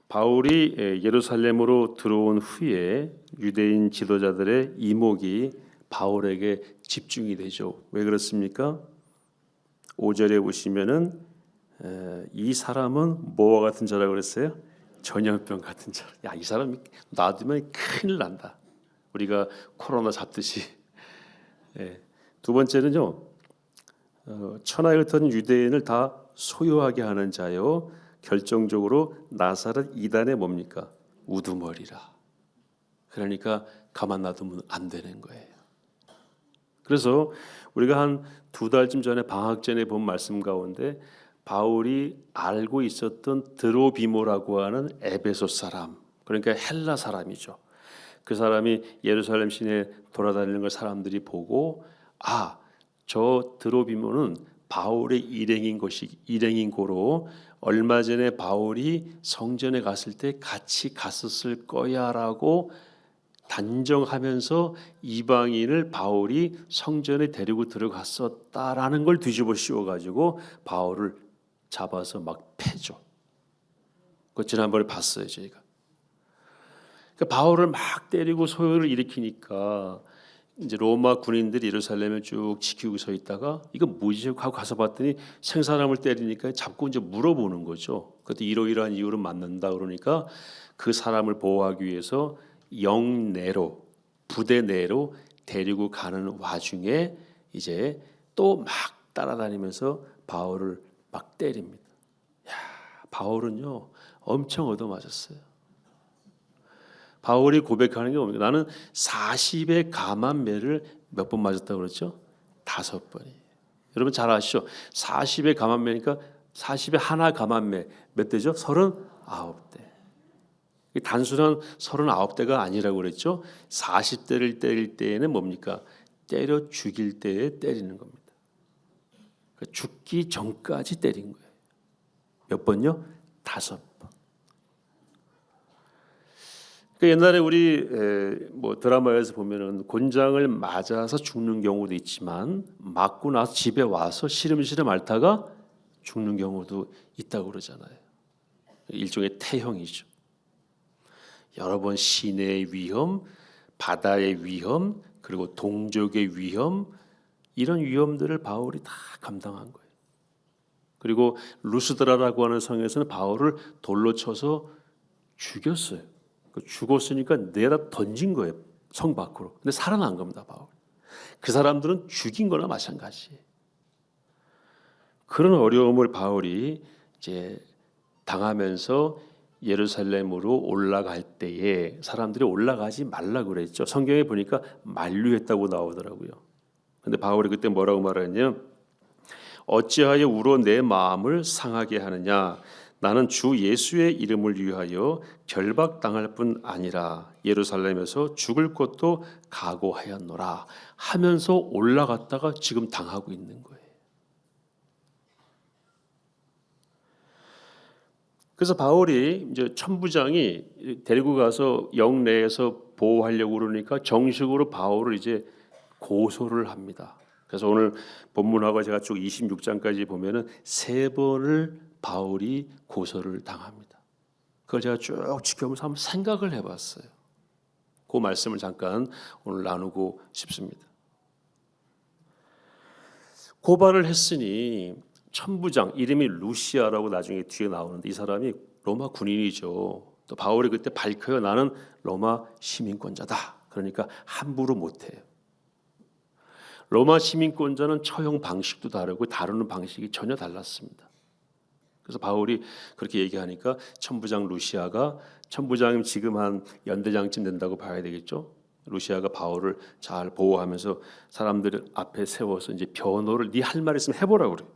바울이 예루살렘으로 들어온 후에 유대인 지도자들의 이목이 바울에게 집중이 되죠. 왜 그렇습니까? 5절에 보시면은 이 사람은 뭐와 같은 자라고 그랬어요? 전염병 같은 자. 야, 이 사람이 놔두면 큰일 난다. 우리가 코로나 잡듯이. 두 번째는요. 천하에 흩어진 유대인을 다 소유하게 하는 자요. 결정적으로 나사렛 이단의 뭡니까? 우두머리라. 그러니까 가만 놔두면 안 되는 거예요. 그래서 우리가 한 2달쯤 전에 방학 전에 본 말씀 가운데 바울이 알고 있었던 드로비모라고 하는 에베소 사람, 그러니까 헬라 사람이죠. 그 사람이 예루살렘 시내에 돌아다니는 걸 사람들이 보고 저 드로비모는 바울의 일행인 고로 얼마 전에 바울이 성전에 갔을 때 같이 갔었을 거야라고 단정하면서 이방인을 바울이 성전에 데리고 들어갔었다라는 걸 뒤집어 씌워가지고 바울을 잡아서 막 패죠. 그 지난번에 봤어요 저희가. 그러니까 바울을 막 때리고 소요를 일으키니까 이제 로마 군인들이 예루살렘을 쭉 지키고 서 있다가 이거 뭐지 하고 가서 봤더니 생사람을 때리니까 잡고 이제 물어보는 거죠. 그것도 이러이러한 이유로 만난다 그러니까 그 사람을 보호하기 위해서 영 내로 부대 내로 데리고 가는 와중에 이제 또 막 따라다니면서 바울을 막 때립니다. 바울은요 엄청 얻어맞았어요. 바울이 고백하는 게 뭡니까? 나는 40의 감한매를 몇 번 맞았다고 그랬죠? 5번이. 여러분 잘 아시죠? 40의 감한매니까 40의 하나 감한매 몇 대죠? 39대. 단순한 39대가 아니라고 그랬죠? 40대를 때릴 때에는 뭡니까? 때려 죽일 때에 때리는 겁니다. 죽기 전까지 때린 거예요. 몇 번요? 5번. 옛날에 우리 드라마에서 보면은 곤장을 맞아서 죽는 경우도 있지만 맞고 나서 집에 와서 시름시름 앓다가 죽는 경우도 있다고 그러잖아요. 일종의 태형이죠. 여러 번 시내의 위험, 바다의 위험, 그리고 동족의 위험, 이런 위험들을 바울이 다 감당한 거예요. 그리고 루스드라라고 하는 성에서는 바울을 돌로 쳐서 죽였어요. 죽었으니까 내다 던진 거예요. 성 밖으로. 근데 살아난 겁니다. 바울. 그 사람들은 죽인 거나 마찬가지예요. 그런 어려움을 바울이 이제 당하면서 예루살렘으로 올라갈 때에 사람들이 올라가지 말라 그랬죠. 성경에 보니까 만류했다고 나오더라고요. 근데 바울이 그때 뭐라고 말하냐? 어찌하여 우로 내 마음을 상하게 하느냐? 나는 주 예수의 이름을 위하여 결박당할 뿐 아니라 예루살렘에서 죽을 것도 각오하였노라 하면서 올라갔다가 지금 당하고 있는 거예요. 그래서 바울이 이제 천부장이 데리고 가서 영내에서 보호하려고 그러니까 정식으로 바울을 이제 고소를 합니다. 그래서 오늘 본문하고 제가 쭉 26장까지 보면은 3번을 바울이 고소를 당합니다. 그걸 제가 쭉 지켜보면서 한번 생각을 해봤어요. 그 말씀을 잠깐 오늘 나누고 싶습니다. 고발을 했으니 천부장 이름이 루시아라고 나중에 뒤에 나오는데 이 사람이 로마 군인이죠. 또 바울이 그때 밝혀요. 나는 로마 시민권자다. 그러니까 함부로 못해요. 로마 시민권자는 처형 방식도 다르고 다루는 방식이 전혀 달랐습니다. 그래서 바울이 그렇게 얘기하니까 천부장 루시아가 천부장이면 지금 한 연대장쯤 된다고 봐야 되겠죠. 루시아가 바울을 잘 보호하면서 사람들 앞에 세워서 이제 변호를 네 할 말 있으면 해보라고 그래요.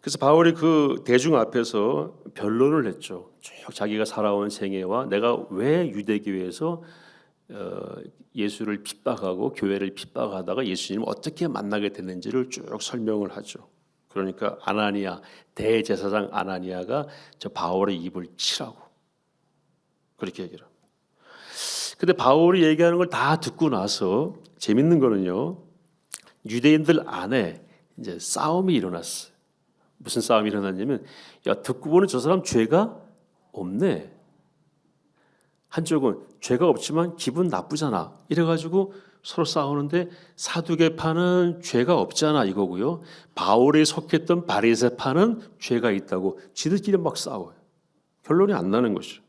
그래서 바울이 그 대중 앞에서 변론을 했죠. 쭉 자기가 살아온 생애와 내가 왜 유대교회에서 예수를 핍박하고 교회를 핍박하다가 예수님을 어떻게 만나게 됐는지를 쭉 설명을 하죠. 그러니까 아나니아 대제사장 아나니아가 저 바울의 입을 치라고 그렇게 얘기를 합니다. 근데 바울이 얘기하는 걸 다 듣고 나서 재밌는 거는요. 유대인들 안에 이제 싸움이 일어났어요. 무슨 싸움이 일어났냐면, 야, 듣고 보니 저 사람 죄가 없네. 한쪽은 죄가 없지만 기분 나쁘잖아. 이래가지고 서로 싸우는데, 사두개파는 죄가 없잖아 이거고요. 바울이 속했던 바리새파는 죄가 있다고 지들끼리 막 싸워요. 결론이 안 나는 것이죠.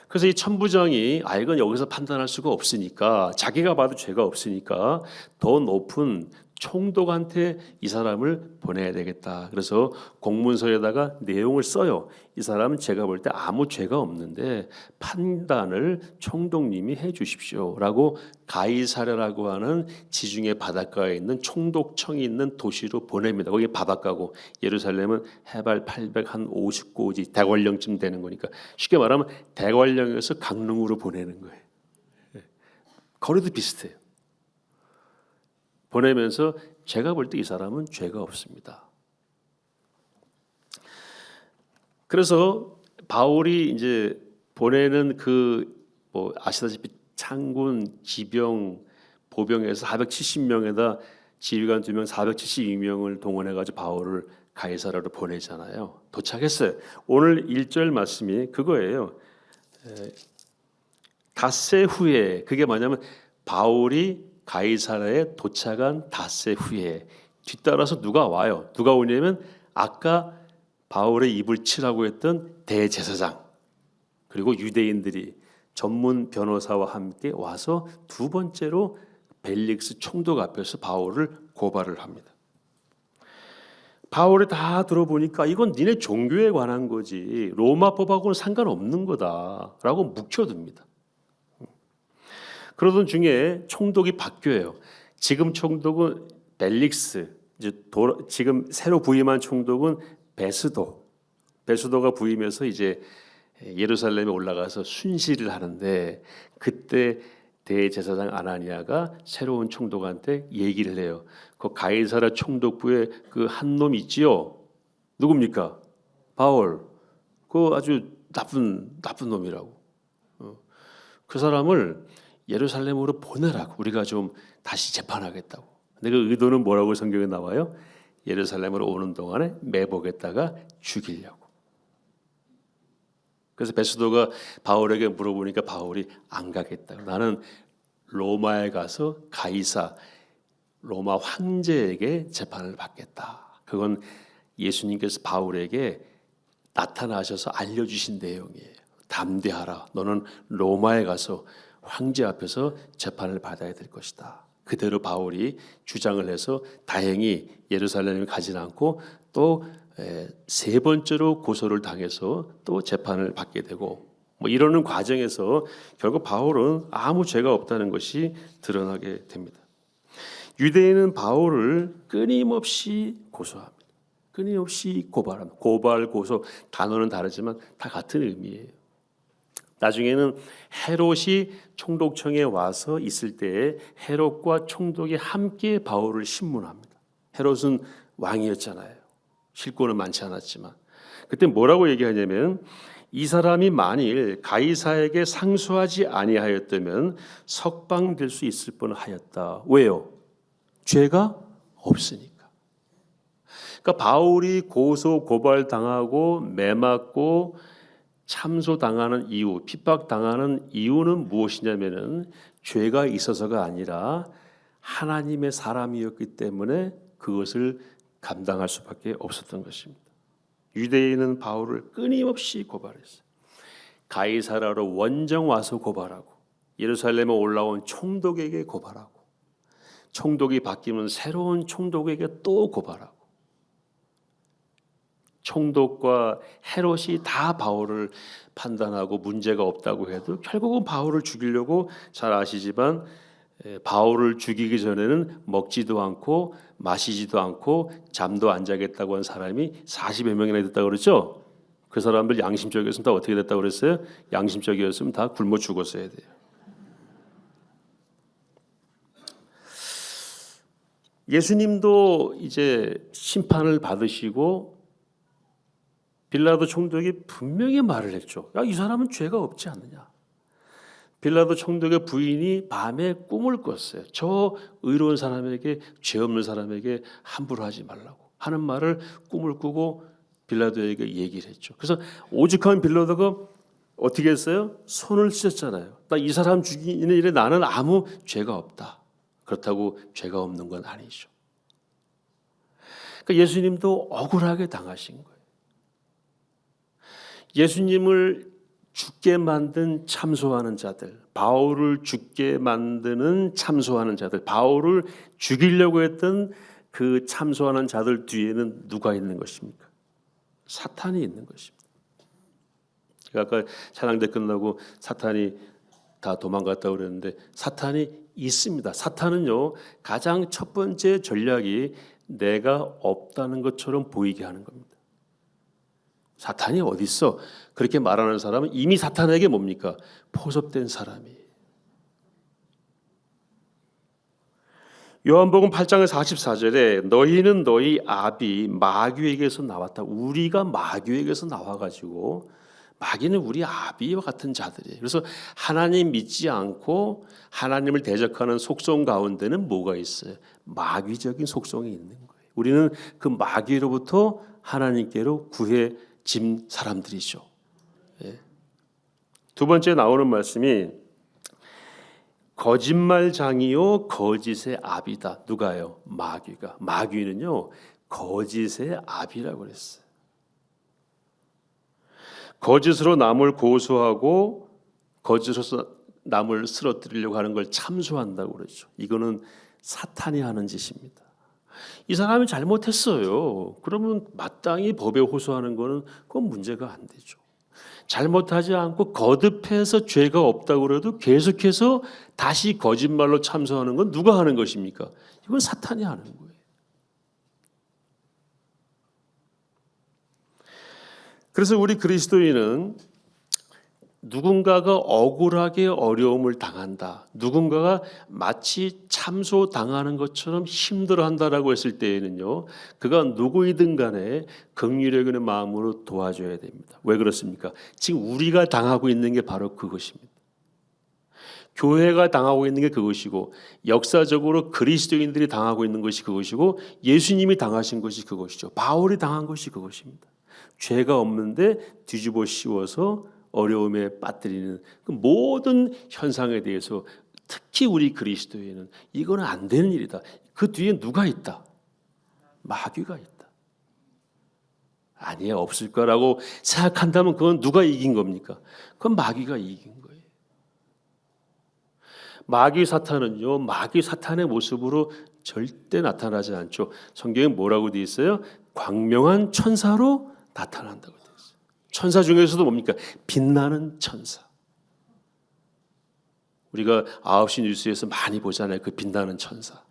그래서 이 천부장이 이건 여기서 판단할 수가 없으니까, 자기가 봐도 죄가 없으니까 더 높은 총독한테 이 사람을 보내야 되겠다. 그래서 공문서에다가 내용을 써요. 이 사람은 제가 볼 때 아무 죄가 없는데 판단을 총독님이 해 주십시오라고 가이사랴라고 하는 지중해 바닷가에 있는 총독청이 있는 도시로 보냅니다. 거기 바닷가고 예루살렘은 해발 850고지 대관령쯤 되는 거니까, 쉽게 말하면 대관령에서 강릉으로 보내는 거예요. 거리도 비슷해요. 보내면서 제가 볼 때 이 사람은 죄가 없습니다. 그래서 바울이 이제 보내는 아시다시피 창군, 지병, 보병에서 470명에다 지휘관 2명 472명을 동원해가지고 바울을 가이사랴로 보내잖아요. 도착했어요. 오늘 1절 말씀이 그거예요. 닷새 후에, 그게 뭐냐면 바울이 가이사랴에 도착한 닷새 후에 뒤따라서 누가 와요. 누가 오냐면 아까 바울의 입을 치라고 했던 대제사장, 그리고 유대인들이 전문 변호사와 함께 와서 두 번째로 벨릭스 총독 앞에서 바울을 고발을 합니다. 바울이 다 들어보니까 이건 니네 종교에 관한 거지 로마법하고는 상관없는 거다라고 묵혀둡니다. 그러던 중에 총독이 바뀌어요. 지금 총독은 벨릭스, 지금 새로 부임한 총독은 베스도가 부임해서 이제 예루살렘에 올라가서 순시를 하는데, 그때 대제사장 아나니아가 새로운 총독한테 얘기를 해요. 그 가이사랴 총독부에 그 한 놈 있지요? 누굽니까? 바울. 그 아주 나쁜 놈이라고. 그 사람을 예루살렘으로 보내라고, 우리가 좀 다시 재판하겠다고. 근데 그 의도는 뭐라고 성경에 나와요? 예루살렘으로 오는 동안에 매복했다가 죽이려고. 그래서 베스도가 바울에게 물어보니까 바울이 안 가겠다고. 나는 로마에 가서 로마 황제에게 재판을 받겠다. 그건 예수님께서 바울에게 나타나셔서 알려주신 내용이에요. 담대하라. 너는 로마에 가서 황제 앞에서 재판을 받아야 될 것이다. 그대로 바울이 주장을 해서 다행히 예루살렘에 가지 않고 또 세 번째로 고소를 당해서 또 재판을 받게 되고, 이러는 과정에서 결국 바울은 아무 죄가 없다는 것이 드러나게 됩니다. 유대인은 바울을 끊임없이 고소합니다. 끊임없이 고발합니다. 고발, 고소, 단어는 다르지만 다 같은 의미예요. 나중에는 헤롯이 총독청에 와서 있을 때에 헤롯과 총독이 함께 바울을 신문합니다. 헤롯은 왕이었잖아요. 실권은 많지 않았지만 그때 뭐라고 얘기하냐면, 이 사람이 만일 가이사에게 상수하지 아니하였다면 석방될 수 있을 뻔하였다. 왜요? 죄가 없으니까. 그러니까 바울이 고소 고발 당하고 매맞고 참소당하는 이유, 핍박당하는 이유는 무엇이냐면은 죄가 있어서가 아니라 하나님의 사람이었기 때문에 그것을 감당할 수밖에 없었던 것입니다. 유대인은 바울을 끊임없이 고발했어요. 가이사랴로 원정 와서 고발하고, 예루살렘에 올라온 총독에게 고발하고, 총독이 바뀌면 새로운 총독에게 또 고발하고, 총독과 헤롯이 다 바울을 판단하고 문제가 없다고 해도 결국은 바울을 죽이려고, 잘 아시지만 바울을 죽이기 전에는 먹지도 않고 마시지도 않고 잠도 안 자겠다고 한 사람이 40여 명이나 됐다고 그랬죠. 그 사람들 양심적이었으면 다 어떻게 됐다고 그랬어요? 양심적이었으면 다 굶어 죽었어야 돼요. 예수님도 이제 심판을 받으시고 빌라도 총독이 분명히 말을 했죠. 야, 이 사람은 죄가 없지 않느냐. 빌라도 총독의 부인이 밤에 꿈을 꿨어요. 저 의로운 사람에게, 죄 없는 사람에게 함부로 하지 말라고. 하는 말을 꿈을 꾸고 빌라도에게 얘기를 했죠. 그래서 오죽하면 빌라도가 어떻게 했어요? 손을 쓰셨잖아요. 나 이 사람 죽이는 일에 나는 아무 죄가 없다. 그렇다고 죄가 없는 건 아니죠. 그러니까 예수님도 억울하게 당하신 거예요. 예수님을 죽게 만든 참소하는 자들, 바울을 죽게 만드는 참소하는 자들, 바울을 죽이려고 했던 그 참소하는 자들 뒤에는 누가 있는 것입니까? 사탄이 있는 것입니다. 아까 찬양대 끝나고 사탄이 다 도망갔다고 그랬는데 사탄이 있습니다. 사탄은요, 가장 첫 번째 전략이 내가 없다는 것처럼 보이게 하는 겁니다. 사탄이 어디 있어? 그렇게 말하는 사람은 이미 사탄에게 뭡니까? 포섭된 사람이. 요한복음 8장 44절에 너희는 너희 아비 마귀에게서 나왔다. 우리가 마귀에게서 나와가지고 마귀는 우리 아비와 같은 자들이에요. 그래서 하나님 믿지 않고 하나님을 대적하는 속성 가운데는 뭐가 있어요? 마귀적인 속성이 있는 거예요. 우리는 그 마귀로부터 하나님께로 구해진 사람들이죠. 예. 두 번째 나오는 말씀이 거짓말장이요 거짓의 아비다. 누가요? 마귀가. 마귀는요 거짓의 아비라고 그랬어요. 거짓으로 남을 고소하고 거짓으로 남을 쓰러뜨리려고 하는 걸 참소한다고 그러죠. 이거는 사탄이 하는 짓입니다. 이 사람이 잘못했어요. 그러면 마땅히 법에 호소하는 거는 그건 문제가 안 되죠. 잘못하지 않고 거듭해서 죄가 없다고 그래도 계속해서 다시 거짓말로 참소하는 건 누가 하는 것입니까? 이건 사탄이 하는 거예요. 그래서 우리 그리스도인은 누군가가 억울하게 어려움을 당한다. 누군가가 마치 참소당하는 것처럼 힘들어한다라고 했을 때에는요. 그가 누구이든 간에 긍휼히 여기는 마음으로 도와줘야 됩니다. 왜 그렇습니까? 지금 우리가 당하고 있는 게 바로 그것입니다. 교회가 당하고 있는 게 그것이고 역사적으로 그리스도인들이 당하고 있는 것이 그것이고 예수님이 당하신 것이 그것이죠. 바울이 당한 것이 그것입니다. 죄가 없는데 뒤집어 씌워서 어려움에 빠뜨리는 그 모든 현상에 대해서 특히 우리 그리스도인은 이거는 안 되는 일이다. 그 뒤에 누가 있다? 마귀가 있다. 아니야, 없을 거라고 생각한다면 그건 누가 이긴 겁니까? 그건 마귀가 이긴 거예요. 마귀 사탄은요, 마귀 사탄의 모습으로 절대 나타나지 않죠. 성경에 뭐라고 되어 있어요? 광명한 천사로 나타난다고 되어 있어요. 천사 중에서도 뭡니까? 빛나는 천사. 우리가 9시 뉴스에서 많이 보잖아요. 그 빛나는 천사.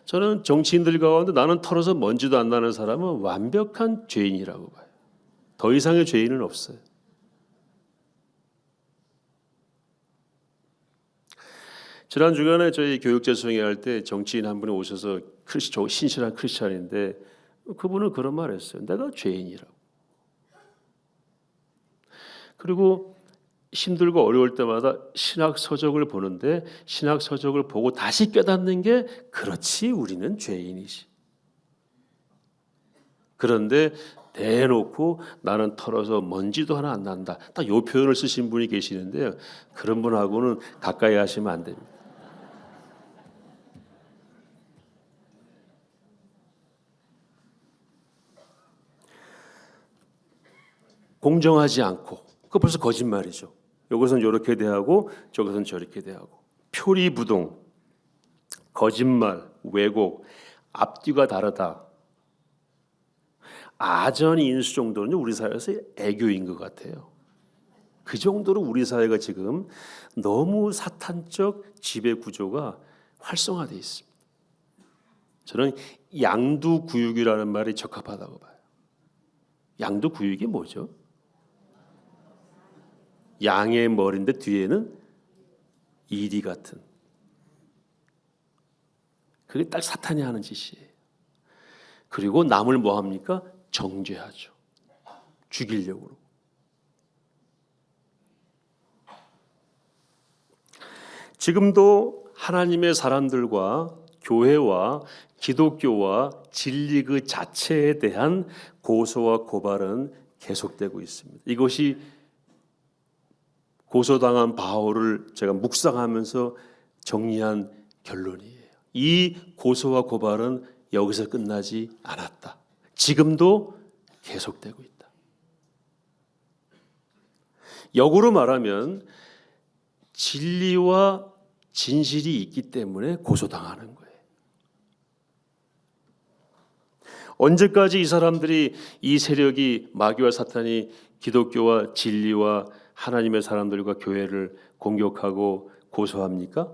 저는 정치인들 가운데 나는 털어서 먼지도 안 나는 사람은 완벽한 죄인이라고 봐요. 더 이상의 죄인은 없어요. 지난 주간에 저희 교육제송회 할 때 정치인 한 분이 오셔서 신실한 크리스찬인데 그분은 그런 말을 했어요. 내가 죄인이라고. 그리고 힘들고 어려울 때마다 신학 서적을 보는데 신학 서적을 보고 다시 깨닫는 게 그렇지 우리는 죄인이지. 그런데 대놓고 나는 털어서 먼지도 하나 안 난다. 딱 이 표현을 쓰신 분이 계시는데요. 그런 분하고는 가까이 하시면 안 됩니다. 공정하지 않고 그거 벌써 거짓말이죠. 이것은 이렇게 대하고 저것은 저렇게 대하고 표리부동, 거짓말, 왜곡, 앞뒤가 다르다. 아전 인수 정도는 우리 사회에서 애교인 것 같아요. 그 정도로 우리 사회가 지금 너무 사탄적 지배 구조가 활성화되어 있습니다. 저는 양두구육이라는 말이 적합하다고 봐요. 양두구육이 뭐죠? 양의 머리인데 뒤에는 이리 같은. 그게 딱 사탄이 하는 짓이에요. 그리고 남을 뭐 합니까? 정죄하죠. 죽이려고. 지금도 하나님의 사람들과 교회와 기독교와 진리 그 자체에 대한 고소와 고발은 계속되고 있습니다. 이것이 고소당한 바울을 제가 묵상하면서 정리한 결론이에요. 이 고소와 고발은 여기서 끝나지 않았다. 지금도 계속되고 있다. 역으로 말하면 진리와 진실이 있기 때문에 고소당하는 거예요. 언제까지 이 사람들이, 이 세력이, 마귀와 사탄이 기독교와 진리와 하나님의 사람들과 교회를 공격하고 고소합니까?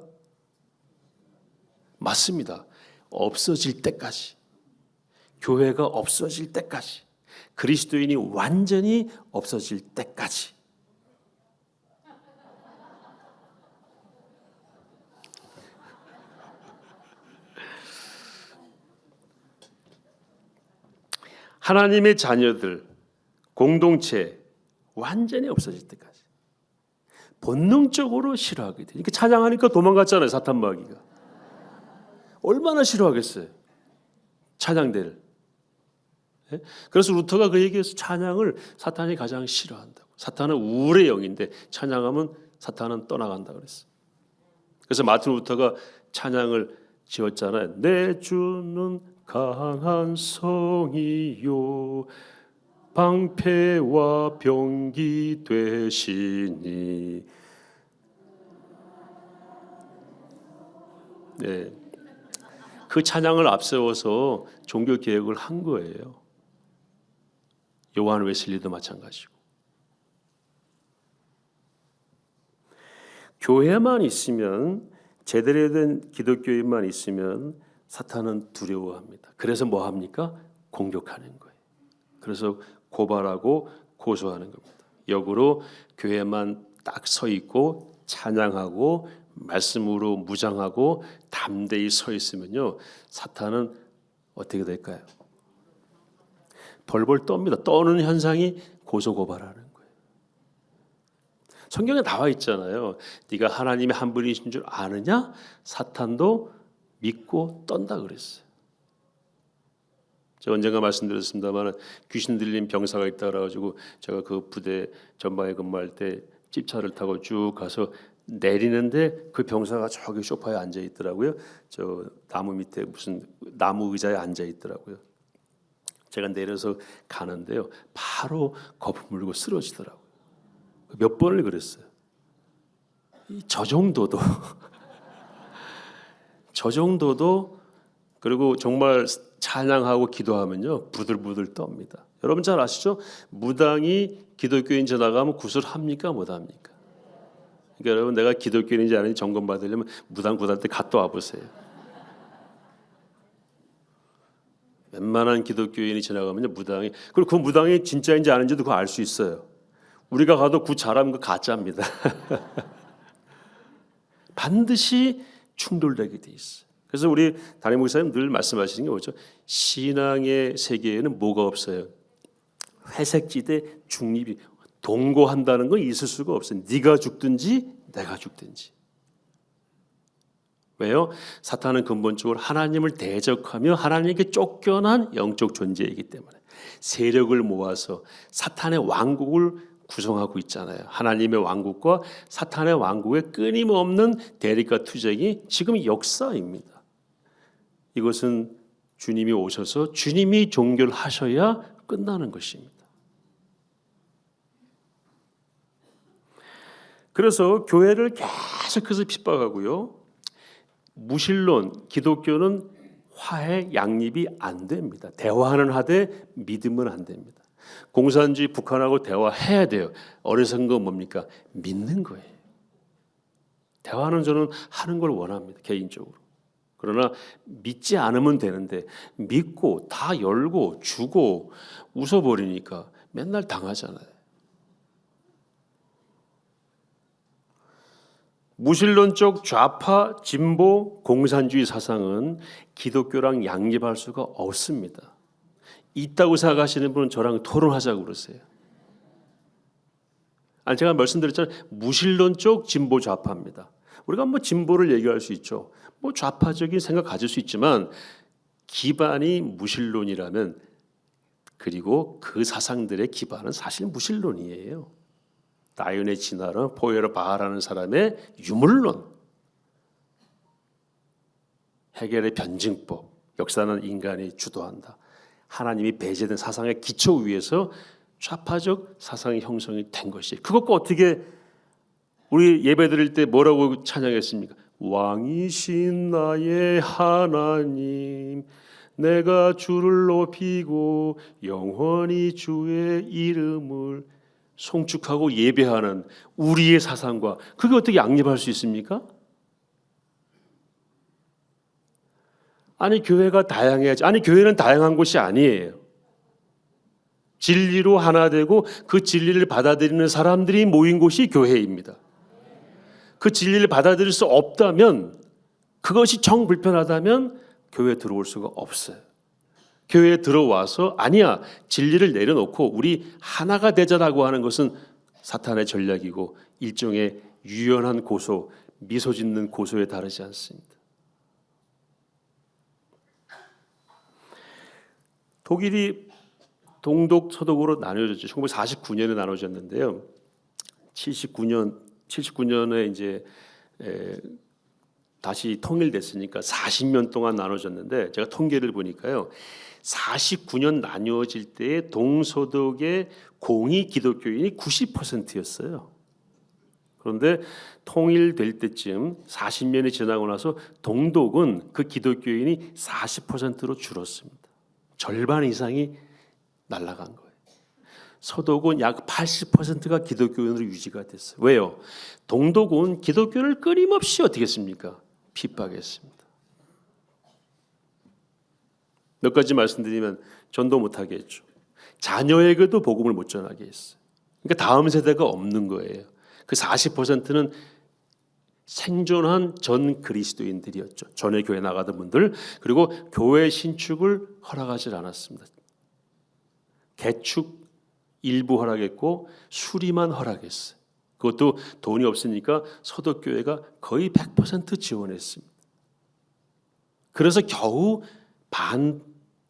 맞습니다. 없어질 때까지, 교회가 없어질 때까지, 그리스도인이 완전히 없어질 때까지. 하나님의 자녀들, 공동체 완전히 없어질 때까지 본능적으로 싫어하게 돼. 이렇게 찬양하니까 도망갔잖아요, 사탄 마귀가. 얼마나 싫어하겠어요, 찬양대를. 그래서 루터가 그 얘기해서 찬양을 사탄이 가장 싫어한다고. 사탄은 우울의 영인데 찬양하면 사탄은 떠나간다 그랬어요. 그래서 마틴 루터가 찬양을 지었잖아요. 내 주는 강한 성이요 방패와 병기 되시니. 네, 그 찬양을 앞세워서 종교 개혁을 한 거예요. 요한 웨슬리도 마찬가지고. 교회만 있으면, 제대로 된 기독교인만 있으면 사탄은 두려워합니다. 그래서 뭐 합니까? 공격하는 거예요. 그래서 고발하고 고소하는 겁니다. 역으로 교회만 딱 서 있고 찬양하고 말씀으로 무장하고 담대히 서 있으면요, 사탄은 어떻게 될까요? 벌벌 떱니다. 떠는 현상이 고소고발하는 거예요. 성경에 나와 있잖아요. 네가 하나님의 한 분이신 줄 아느냐? 사탄도 믿고 떤다 그랬어요. 제가 언젠가 말씀드렸습니다만, 귀신 들린 병사가 있다 그래가지고 제가 그 부대 전방에 근무할 때 집차를 타고 쭉 가서 내리는데 그 병사가 저기 소파에 앉아 있더라고요. 저 나무 밑에 무슨 나무 의자에 앉아 있더라고요. 제가 내려서 가는데요, 바로 거품 물고 쓰러지더라고요. 몇 번을 그랬어요. 저 정도도 저 정도도. 그리고 정말 찬양하고 기도하면요, 부들부들 떱니다. 여러분 잘 아시죠? 무당이 기독교인 전화가면 구슬합니까? 못합니까? 그러니까 여러분, 내가 기독교인인지 아닌지 점검 받으려면 무당 구단한테 갔다 와보세요. 웬만한 기독교인이 지나가면요, 무당이, 그리고 그 무당이 진짜인지 아닌지도 그거 알 수 있어요. 우리가 가도 그 잘하면 그 가짜입니다. 반드시 충돌되게 돼 있어요. 그래서 우리 담임 목사님 늘 말씀하시는 게 뭐죠? 신앙의 세계에는 뭐가 없어요? 회색지대 중립이, 동거한다는 건 있을 수가 없어요. 네가 죽든지 내가 죽든지. 왜요? 사탄은 근본적으로 하나님을 대적하며 하나님께 쫓겨난 영적 존재이기 때문에 세력을 모아서 사탄의 왕국을 구성하고 있잖아요. 하나님의 왕국과 사탄의 왕국의 끊임없는 대립과 투쟁이 지금 역사입니다. 이것은 주님이 오셔서 주님이 종교를 하셔야 끝나는 것입니다. 그래서 교회를 계속해서 핍박하고요, 무신론, 기독교는 화해 양립이 안 됩니다. 대화는 하되 믿음은 안 됩니다. 공산주의 북한하고 대화해야 돼요. 어리석은 건 뭡니까? 믿는 거예요. 대화는 저는 하는 걸 원합니다, 개인적으로. 그러나 믿지 않으면 되는데 믿고 다 열고 주고 웃어버리니까 맨날 당하잖아요. 무신론적 좌파, 진보, 공산주의 사상은 기독교랑 양립할 수가 없습니다. 있다고 생각하시는 분은 저랑 토론하자고 그러세요. 아니, 제가 말씀드렸잖아요. 무신론적 진보 좌파입니다. 우리가 뭐 진보를 얘기할 수 있죠. 뭐 좌파적인 생각 가질 수 있지만 기반이 무신론이라면, 그리고 그 사상들의 기반은 사실 무신론이에요. 다윈의 진화론, 포에르바하라는 사람의 유물론, 헤겔의 변증법, 역사는 인간이 주도한다, 하나님이 배제된 사상의 기초 위에서 좌파적 사상이 형성이 된 것이, 그것과 어떻게 우리 예배 드릴 때 뭐라고 찬양했습니까? 왕이신 나의 하나님, 내가 주를 높이고 영원히 주의 이름을 송축하고 예배하는 우리의 사상과 그게 어떻게 양립할 수 있습니까? 아니 교회가 다양해야지. 아니 교회는 다양한 곳이 아니에요. 진리로 하나 되고 그 진리를 받아들이는 사람들이 모인 곳이 교회입니다. 그 진리를 받아들일 수 없다면, 그것이 정불편하다면 교회에 들어올 수가 없어요. 교회에 들어와서 아니야 진리를 내려놓고 우리 하나가 되자라고 하는 것은 사탄의 전략이고 일종의 유연한 고소, 미소 짓는 고소에 다르지 않습니다. 독일이 동독, 서독으로 나눠졌죠. 1949년에 나눠졌는데요. 79년에 이제 다시 통일됐으니까 40년 동안 나눠졌는데, 제가 통계를 보니까요, 49년 나뉘어질 때의 동서독의 공의 기독교인이 90%였어요. 그런데 통일될 때쯤 40년이 지나고 나서 동독은 그 기독교인이 40%로 줄었습니다. 절반 이상이 날아간 거예요. 서독은 약 80%가 기독교인으로 유지가 됐어요. 왜요? 동독은 기독교를 끊임없이 어떻게 했습니까? 핍박했습니다. 몇 가지 말씀드리면 전도 못하게 했죠. 자녀에게도 복음을 못 전하게 했어요. 그러니까 다음 세대가 없는 거예요. 그 40%는 생존한 전 그리스도인들이었죠. 전에 교회 나가던 분들, 그리고 교회 신축을 허락하지 않았습니다. 개축 일부 허락했고 수리만 허락했어요. 그것도 돈이 없으니까 서독교회가 거의 100% 지원했습니다. 그래서 겨우 한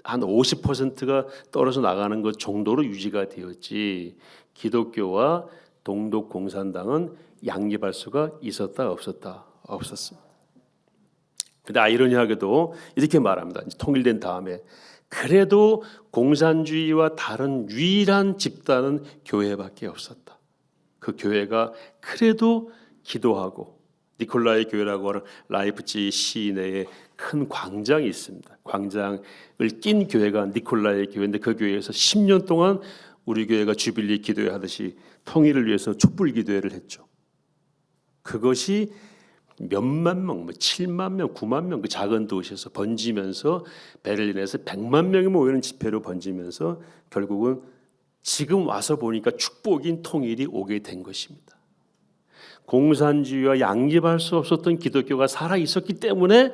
50%가 떨어져 나가는 것 정도로 유지가 되었지, 기독교와 동독 공산당은 양립할 수가 있었다 없었다? 없었습니다. 근데 아이러니하게도 이렇게 말합니다. 통일된 다음에 그래도 공산주의와 다른 유일한 집단은 교회밖에 없었다. 그 교회가 그래도 기도하고, 니콜라이 교회라고 하는 라이프치히 시내에 큰 광장이 있습니다. 광장을 낀 교회가 니콜라이 교회인데, 그 교회에서 10년 동안 우리 교회가 주빌리 기도회 하듯이 통일을 위해서 촛불 기도회를 했죠. 그것이 몇만 명, 7만 명, 9만 명, 그 작은 도시에서 번지면서 베를린에서 100만 명이 모이는 집회로 번지면서 결국은 지금 와서 보니까 축복인 통일이 오게 된 것입니다. 공산주의와 양립할 수 없었던 기독교가 살아 있었기 때문에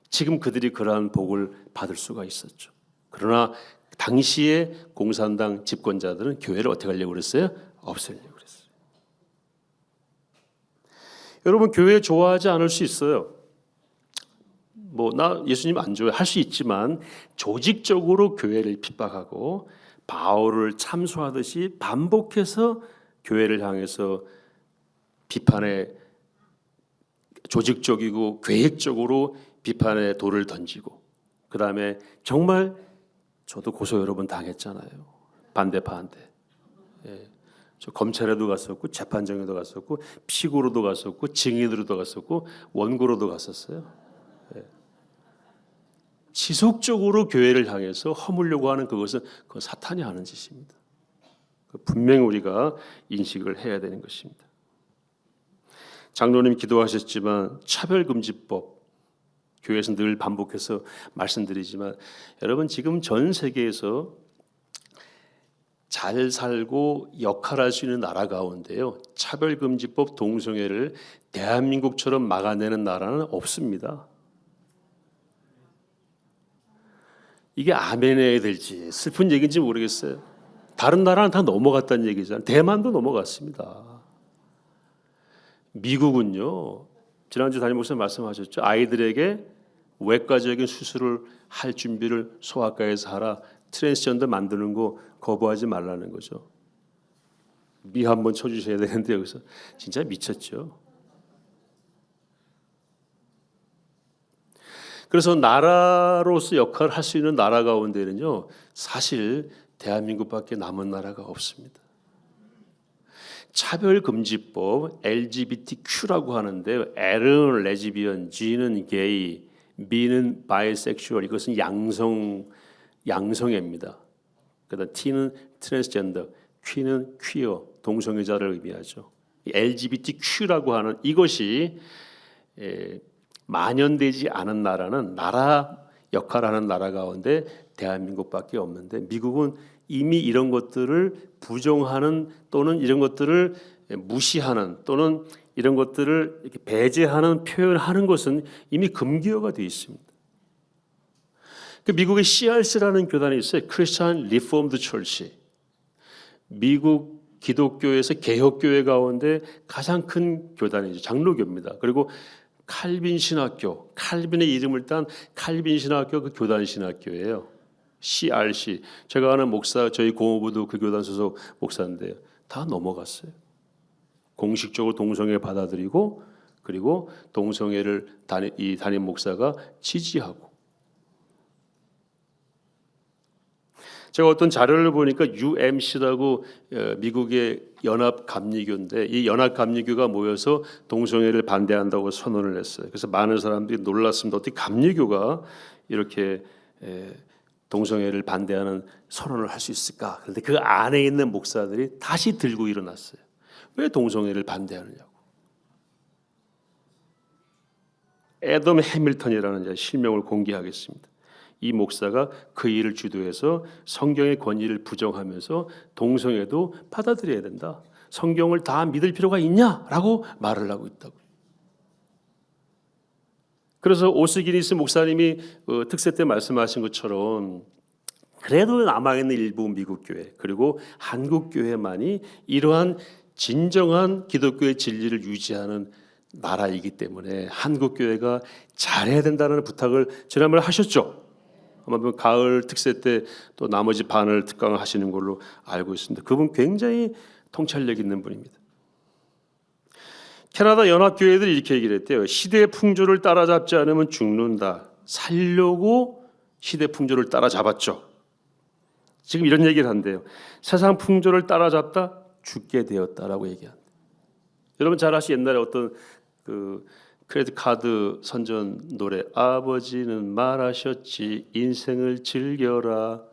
지금 그들이 그러한 복을 받을 수가 있었죠. 그러나 당시에 공산당 집권자들은 교회를 어떻게 하려고 그랬어요? 없애려고 그랬어요. 여러분, 교회 좋아하지 않을 수 있어요. 나 예수님 안 좋아해 할 수 있지만, 조직적으로 교회를 핍박하고 바울을 참소하듯이 반복해서 교회를 향해서 비판의, 조직적이고 계획적으로 비판의 돌을 던지고, 그 다음에 정말 저도 고소 여러 번 당했잖아요. 반대파한테. 저 검찰에도 갔었고, 재판정에도 갔었고, 피고로도 갔었고, 증인으로도 갔었고, 원고로도 갔었어요. 지속적으로 교회를 향해서 허물려고 하는 그것은 그건 사탄이 하는 짓입니다. 분명히 우리가 인식을 해야 되는 것입니다. 장로님 기도하셨지만 차별금지법, 교회에서 늘 반복해서 말씀드리지만, 여러분 지금 전 세계에서 잘 살고 역할할 수 있는 나라 가운데요, 차별금지법, 동성애를 대한민국처럼 막아내는 나라는 없습니다. 이게 아멘해야 될지 슬픈 얘기인지 모르겠어요. 다른 나라는 다 넘어갔다는 얘기잖아요. 대만도 넘어갔습니다. 미국은요, 지난주 담임 목사님 말씀하셨죠. 아이들에게 외과적인 수술을 할 준비를 소아과에서 하라. 트랜스젠더 만드는 거 거부하지 말라는 거죠. 미 한번 쳐주셔야 되는데 여기서 진짜 미쳤죠. 그래서 나라로서 역할을 할 수 있는 나라 가운데는요, 사실 대한민국밖에 남은 나라가 없습니다. 차별금지법 LGBTQ라고 하는데 L은 레즈비언, G는 게이, B는 바이섹슈얼, 이것은 양성애입니다. 그다음 T는 트랜스젠더, Q는 퀴어, 동성애자를 의미하죠. LGBTQ라고 하는 이것이 만연되지 않은 나라는 나라 역할하는 나라 가운데 대한민국밖에 없는데 미국은 이미 이런 것들을 부정하는 또는 이런 것들을 무시하는 또는 이런 것들을 이렇게 배제하는 표현하는 것은 이미 금기어가 되어 있습니다. 미국의 CRC라는 교단이 있어요. Christian Reformed Church. 미국 기독교에서 개혁교회 가운데 가장 큰 교단이죠. 장로교입니다. 그리고 칼빈 신학교, 칼빈의 이름을 딴 칼빈 신학교 그 교단 신학교예요. CRC. 제가 아는 목사, 저희 고모부도 그 교단 소속 목사인데요. 다 넘어갔어요. 공식적으로 동성애 받아들이고 그리고 동성애를 이 담임 목사가 지지하고. 제가 어떤 자료를 보니까 UMC라고 미국의 연합 감리교인데 이 연합 감리교가 모여서 동성애를 반대한다고 선언을 했어요. 그래서 많은 사람들이 놀랐습니다. 어떻게 감리교가 이렇게 동성애를 반대하는 선언을 할 수 있을까? 그런데 그 안에 있는 목사들이 다시 들고 일어났어요. 왜 동성애를 반대하느냐고. 애덤 해밀턴이라는 실명을 공개하겠습니다. 이 목사가 그 일을 주도해서 성경의 권위를 부정하면서 동성애도 받아들여야 된다. 성경을 다 믿을 필요가 있냐라고 말을 하고 있다고. 그래서 오스기니스 목사님이 특세 때 말씀하신 것처럼 그래도 남아있는 일부 미국 교회 그리고 한국 교회만이 이러한 진정한 기독교의 진리를 유지하는 나라이기 때문에 한국 교회가 잘해야 된다는 부탁을 지난번에 하셨죠. 아마 가을 특세 때 또 나머지 반을 특강을 하시는 걸로 알고 있습니다. 그분 굉장히 통찰력 있는 분입니다. 캐나다 연합교회들이 이렇게 얘기를 했대요. 시대의 풍조를 따라잡지 않으면 죽는다. 살려고 시대 풍조를 따라잡았죠. 지금 이런 얘기를 한대요. 세상 풍조를 따라잡다 죽게 되었다라고 얘기합니다. 여러분 잘 아시 옛날에 어떤 그 크레딧 카드 선전 노래 아버지는 말하셨지 인생을 즐겨라.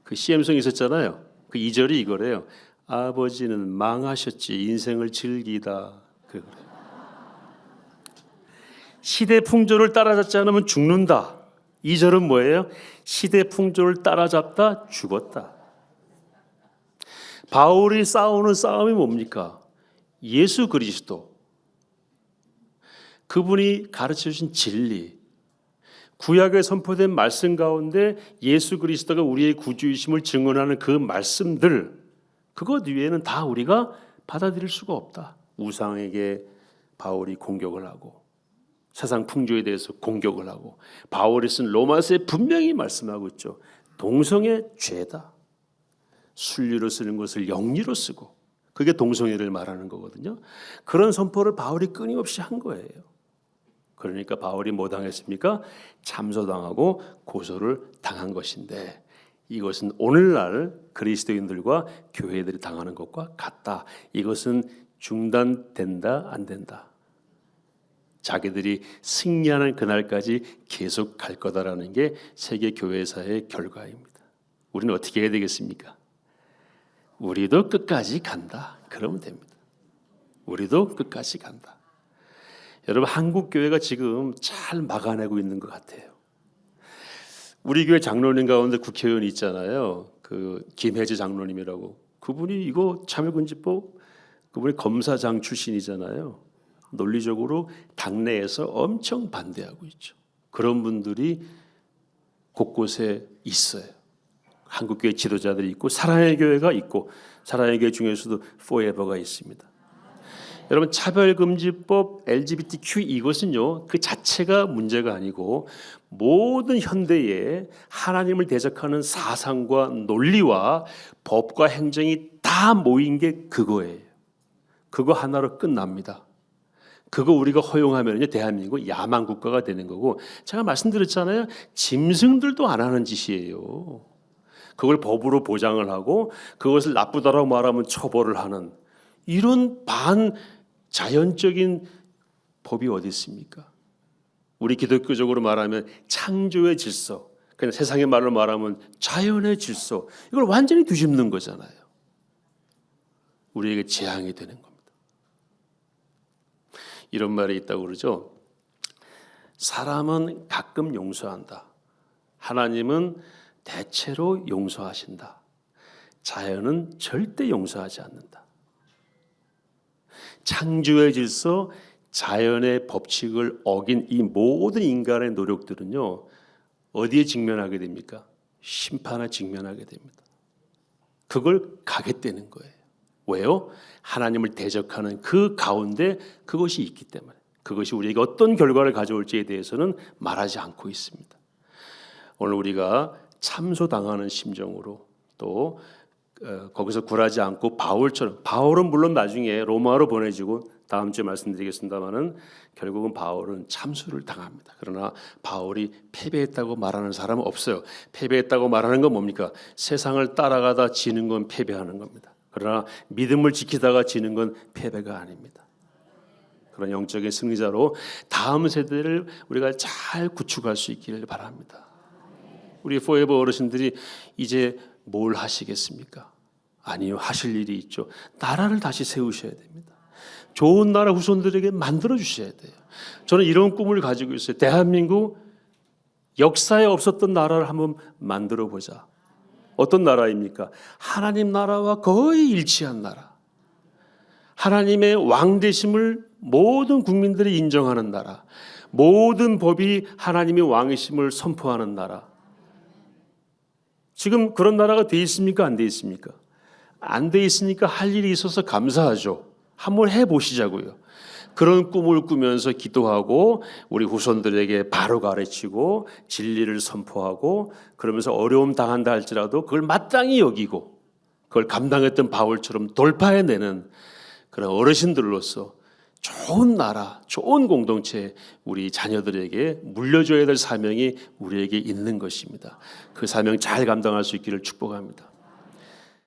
그 CM송 있었잖아요. 그 2절이 이거래요. 아버지는 망하셨지 인생을 즐기다. 시대 풍조를 따라잡지 않으면 죽는다. 2절은 뭐예요? 시대 풍조를 따라잡다 죽었다. 바울이 싸우는 싸움이 뭡니까? 예수 그리스도. 그분이 가르쳐 주신 진리. 구약에 선포된 말씀 가운데 예수 그리스도가 우리의 구주이심을 증언하는 그 말씀들. 그것 위에는 다 우리가 받아들일 수가 없다. 우상에게 바울이 공격을 하고 세상 풍조에 대해서 공격을 하고 바울이 쓴 로마서에 분명히 말씀하고 있죠. 동성애 죄다. 순리로 쓰는 것을 영리로 쓰고 그게 동성애를 말하는 거거든요. 그런 선포를 바울이 끊임없이 한 거예요. 그러니까 바울이 뭐 당했습니까? 참소당하고 고소를 당한 것인데 이것은 오늘날 그리스도인들과 교회들이 당하는 것과 같다. 이것은 중단된다 안 된다. 자기들이 승리하는 그날까지 계속 갈 거다라는 게 세계 교회사의 결과입니다. 우리는 어떻게 해야 되겠습니까? 우리도 끝까지 간다. 그러면 됩니다. 우리도 끝까지 간다. 여러분 한국 교회가 지금 잘 막아내고 있는 것 같아요. 우리 교회 장로님 가운데 국회의원이 있잖아요. 그 김혜재 장로님이라고. 그분이 이거 참여금지법 그분이 검사장 출신이잖아요. 논리적으로 당내에서 엄청 반대하고 있죠. 그런 분들이 곳곳에 있어요. 한국교회 지도자들이 있고 사랑의 교회가 있고 사랑의 교회 중에서도 포에버가 있습니다. 여러분 차별금지법, LGBTQ 이것은요 그 자체가 문제가 아니고 모든 현대에 하나님을 대적하는 사상과 논리와 법과 행정이 다 모인 게 그거예요. 그거 하나로 끝납니다. 그거 우리가 허용하면요 대한민국 야만 국가가 되는 거고, 제가 말씀드렸잖아요. 짐승들도 안 하는 짓이에요. 그걸 법으로 보장을 하고 그것을 나쁘다라고 말하면 처벌을 하는 이런 반자연적인 법이 어디 있습니까? 우리 기독교적으로 말하면 창조의 질서, 그냥 세상의 말로 말하면 자연의 질서, 이걸 완전히 뒤집는 거잖아요. 우리에게 재앙이 되는 겁니다. 이런 말이 있다고 그러죠. 사람은 가끔 용서한다. 하나님은 대체로 용서하신다. 자연은 절대 용서하지 않는다. 창조의 질서, 자연의 법칙을 어긴 이 모든 인간의 노력들은요 어디에 직면하게 됩니까? 심판에 직면하게 됩니다. 그걸 가겠다는 거예요. 왜요? 하나님을 대적하는 그 가운데 그것이 있기 때문에, 그것이 우리에게 어떤 결과를 가져올지에 대해서는 말하지 않고 있습니다. 오늘 우리가 참소당하는 심정으로 또 거기서 굴하지 않고 바울처럼, 바울은 물론 나중에 로마로 보내지고 다음 주에 말씀드리겠습니다마는 결국은 바울은 참수를 당합니다. 그러나 바울이 패배했다고 말하는 사람은 없어요. 패배했다고 말하는 건 뭡니까? 세상을 따라가다 지는 건 패배하는 겁니다. 그러나 믿음을 지키다가 지는 건 패배가 아닙니다. 그런 영적인 승리자로 다음 세대를 우리가 잘 구축할 수 있기를 바랍니다. 우리 포에버 어르신들이 이제 뭘 하시겠습니까? 아니요, 하실 일이 있죠. 나라를 다시 세우셔야 됩니다. 좋은 나라 후손들에게 만들어 주셔야 돼요. 저는 이런 꿈을 가지고 있어요. 대한민국 역사에 없었던 나라를 한번 만들어 보자. 어떤 나라입니까? 하나님 나라와 거의 일치한 나라. 하나님의 왕되심을 모든 국민들이 인정하는 나라. 모든 법이 하나님의 왕이심을 선포하는 나라. 지금 그런 나라가 돼 있습니까? 안 돼 있습니까? 안 돼 있으니까 할 일이 있어서 감사하죠. 한번 해보시자고요. 그런 꿈을 꾸면서 기도하고 우리 후손들에게 바로 가르치고 진리를 선포하고, 그러면서 어려움 당한다 할지라도 그걸 마땅히 여기고 그걸 감당했던 바울처럼 돌파해내는 그런 어르신들로서 좋은 나라, 좋은 공동체 우리 자녀들에게 물려줘야 될 사명이 우리에게 있는 것입니다. 그 사명 잘 감당할 수 있기를 축복합니다.